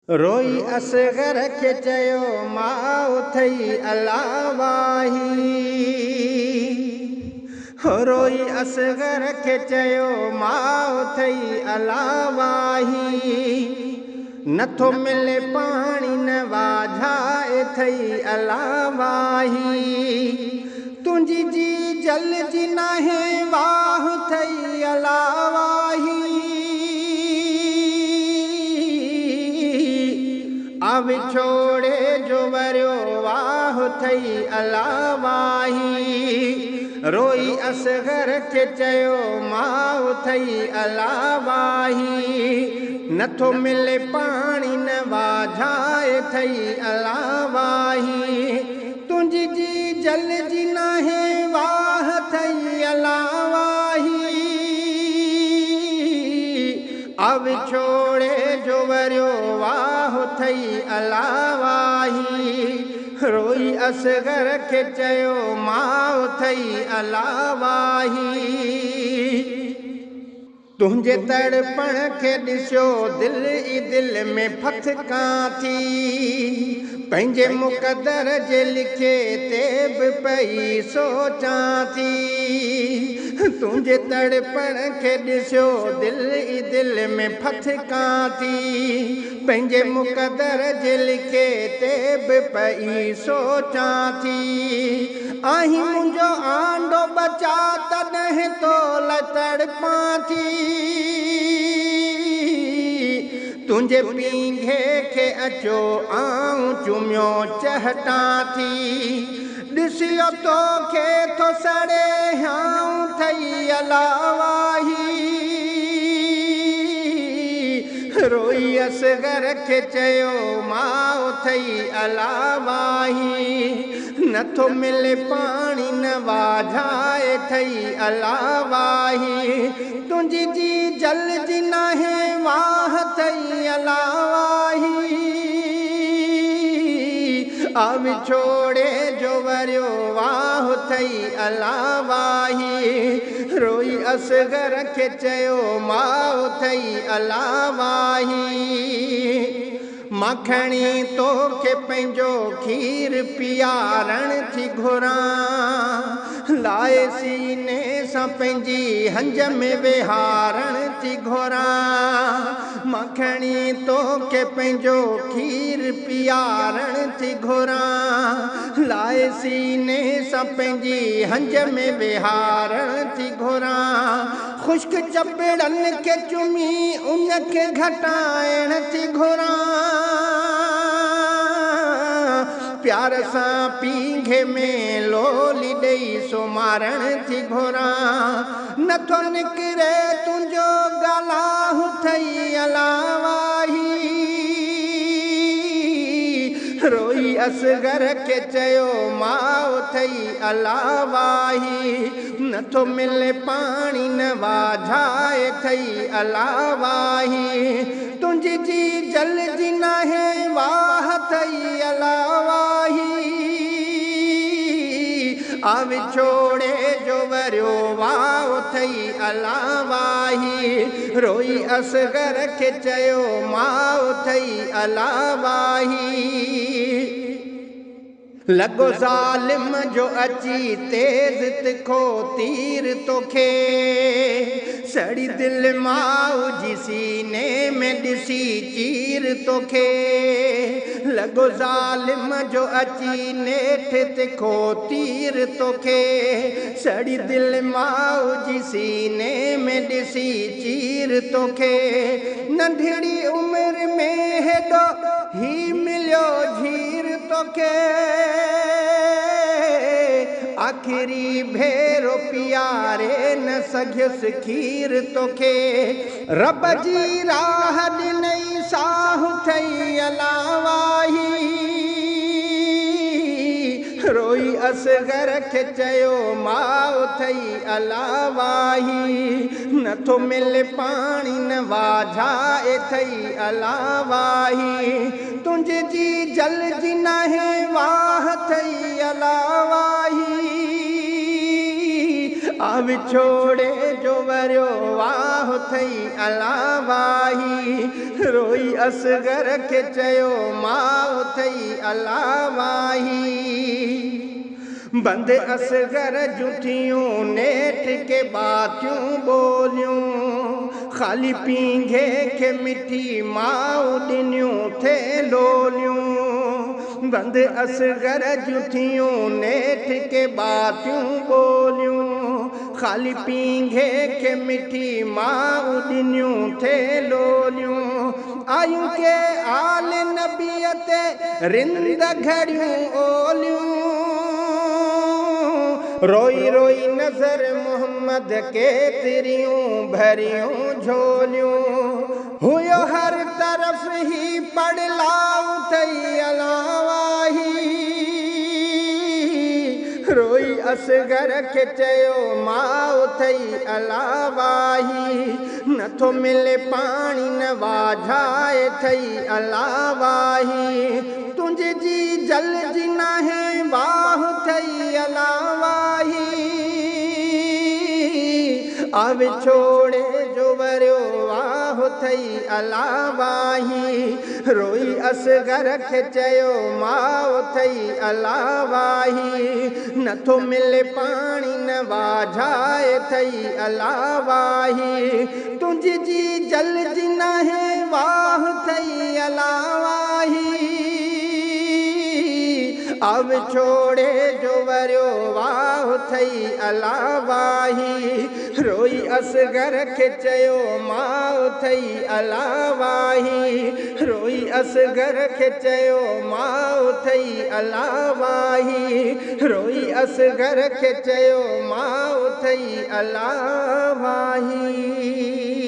रोई असगर खे चयो माउ थई अलावाही। रोई असगर खे चयो माउ थई अलावाही। नथो मिले पाणी न वाझाए थई अलावाही। तुंहिंजी जी जल जी नाहे वाह थई अलावाही। विछोड़े जो वरियो वाह थई अलावाही। रोई असगर खे चयो माउ थई अलावाही। नथो मिले पाणी न वाझाए थई अलावाही। तुंहिंजी जी जल जी नाहे वाह थई अलावाही। विछोड़े जो वरियो वाह थई अलावाही। रोई असगर खे चयो माउ थई अलावाही। तुंहिंजे तड़पण खे ॾिसो दिल ई दिल में फथकां थी। पंहिंजे मुक़दर जे लिखे ते बि पई सोचां थी। तुंहिंजे तड़पण खे ॾिसो दिल ई दिल में फथकां थी। पंहिंजे मुक़दर जे लिखे ते बि पई सोचां थी। आहीं मुंहिंजो आंडो बचा तॾहिं तो तड़पां थी। तुंहिंजे पींघे खे अचो आऊं चुमियो चहटां थी। ॾिसियो तोखे थो सड़े हियाऊं थई अलावाही। रोई असगर खे चयो माउ थई अलावाही। नथो मिले पाणी न वाझाए थई अलावाही। तुंहिंजी जी जल जी नाहे वाह थई अलावाही। विछोड़े जो वरियो वाह थई अलावाही। रोई असगर खे चयो माउ थई अलावाही। मां खणी तोखे पंहिंजो खीर पीआरण थी घुरां। लाए सीने सां पंहिंजी हंज में विहारण थी घुरां। मां खणी तोखे पंहिंजो खीर पीआरण थी घुरां। लाए सीने सां पंहिंजी हंज में विहारण थी घुरां। ख़ुश्क चपड़नि खे चुमी उनखे घटाइण थी घुरां। प्यार सां पींघे में लोली ॾेई सुमारण थी घुरां। नथो निकिरे तुंहिंजो गलाह थई अलावाही। रोई असगर खे चयो माउ थई अलावाही। नथो मिले पाणी न वाझाए थई अलावाही। तुंहिंजी जी जल जी नाहे वाह थई अलावाही। विछोड़े जो वरियो वाह थई अलावाही। रोई असगर खे चयो माउ थई अलावाही। लॻो ज़ालिम जो अची तेज़ तिखो तीर तोखे। सड़ी दिल माउ जी सीने में ॾिसी चीर तोखे। लॻो ज़ालिम जो अची नेठ तिखो तीर तोखे। सड़ी दिल माउ जी सीने में ॾिसी चीर तोखे। नंढड़ी उमिरि में हेॾो ही मिलियो झीर तोखे। आख़िरी भेरो पीआरे न सघियुसि खीर तोखे। रब जी राह ॾिनई साह थई अलावाही। रोई असगर खे चयो माउ थई अलावाही। नथो मिले पाणी न वाझाए थई अलावाही। तुंहिंजी जी जल जी नाहे वाह थई अलावाही। विछोड़े जो वरियो वाह थई अला वाही रोई असगर खे चयो माउ थई अला वाही बंद असगर जुठियूं नेठ के बातियूं बोलियूं ख़ाली पींघे खे मिठी माउ ॾिनियूं थे लोलियूं बंद असगर जुठियूं नेठ के बातियूं बोलियूं ख़ाली पींघे खे मिठी माउ ॾिनियूं थे लोलियूं आयूं के आल नबीअ ते रिंद घड़ियूं ओलियूं रोई रोई नज़र मोहम्मद के तिरियूं भरियूं झोलियूं हुयो हर तरफ़ ही पड़लाउ थई अला वाही रोई असगर खे चयो माउ थई अला वाही नथो मिले पाणी न वाझाए थई अला वाही तुंहिंजी जल जी नाहे वाह थई अला वाही आव छोड़े जो वरियो वाह थई अला वाही रोई असगर खे चयो माउ थई अला वाही नथो मिले पाणी न वाझाए थई अला वाही तुंहिंजी जल जी नाहे वाह थई अला वाही अब छोड़े जो वरियो वाह थई अला वाही रोई असगर खे चयो माउ थई अला वाही रोई असगर खे चयो माउ थई अला वाही रोई असगर खे चयो माउ थई अला वाही